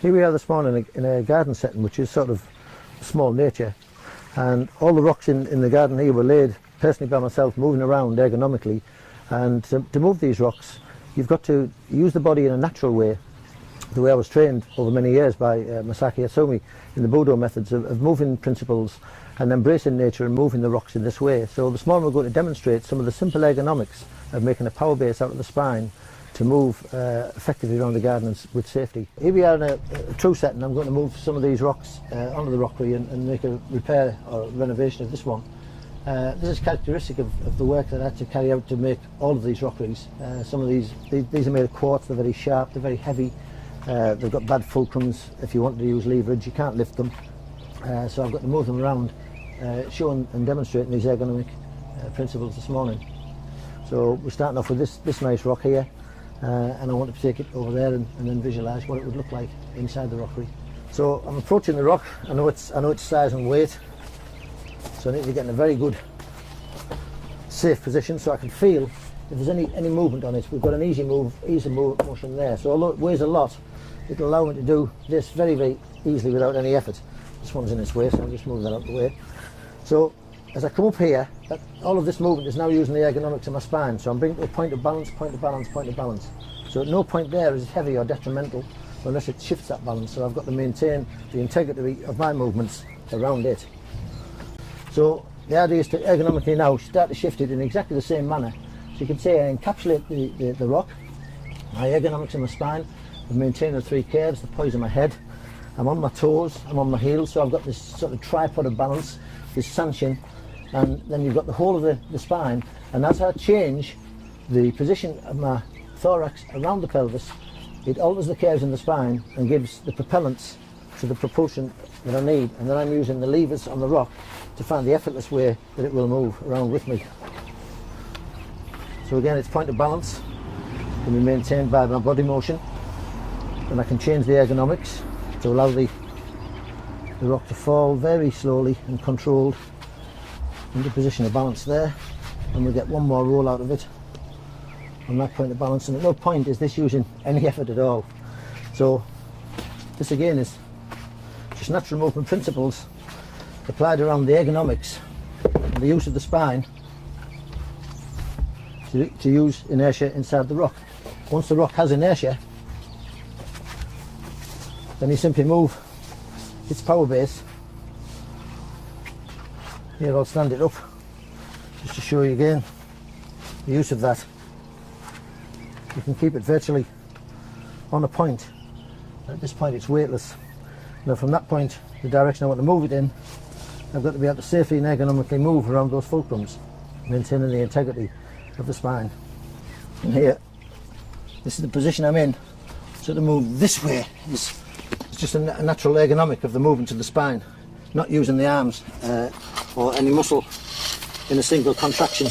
Here we are this morning in a garden setting which is sort of small nature, and all the rocks in the garden here were laid personally by myself, moving around ergonomically. And to move these rocks, you've got to use the body in a natural way, the way I was trained over many years by Masaki Hatsumi in the Budo methods of moving principles and embracing nature and moving the rocks in this way. So this morning we're going to demonstrate some of the simple ergonomics of making a power base out of the spine to move effectively around the garden with safety. Here we are in a true setting. I'm going to move some of these rocks onto the rockery and make a repair or renovation of this one. This is characteristic of the work that I had to carry out to make all of these rockeries. Some of these are made of quartz, they're very sharp, they're very heavy, they've got bad fulcrums. If you wanted to use leverage, you can't lift them. So I've got to move them around, showing and demonstrating these ergonomic principles this morning. So we're starting off with this nice rock here, and I want to take it over there and then visualise what it would look like inside the rockery. So I'm approaching the rock. I know its size and weight, so I need to get in a very good safe position so I can feel if there's any movement on it. We've got an easy motion there. So although it weighs a lot, it'll allow me to do this very, very easily without any effort. This one's in its way, so I'll just move that out of the way. So as I come up here, all of this movement is now using the ergonomics of my spine. So I'm bringing to a point of balance, point of balance, point of balance. So at no point there is it heavy or detrimental unless it shifts that balance. So I've got to maintain the integrity of my movements around it. So the idea is to ergonomically now start to shift it in exactly the same manner. So you can say I encapsulate the rock, my ergonomics in my spine, I maintain the three curves, the poise of my head, I'm on my toes, I'm on my heels, so I've got this sort of tripod of balance, this stanchion, and then you've got the whole of the spine. And as I change the position of my thorax around the pelvis, it alters the curves in the spine and gives the propellants to the propulsion that I need, and then I'm using the levers on the rock to find the effortless way that it will move around with me. So again, it's point of balance can be maintained by my body motion, and I can change the ergonomics to allow the rock to fall very slowly and controlled into position of balance there, and we'll get one more roll out of it on that point of balance. And at no point is this using any effort at all. So this again is just natural movement principles applied around the ergonomics and the use of the spine to use inertia inside the rock. Once the rock has inertia, then you simply move its power base. Here I'll stand it up just to show you again the use of that. You can keep it virtually on a point. At this point it's weightless. Now from that point, the direction I want to move it in, I've got to be able to safely and ergonomically move around those fulcrums, maintaining the integrity of the spine. And here, this is the position I'm in. So to move this way is just a natural ergonomic of the movement of the spine, not using the arms or any muscle in a single contraction.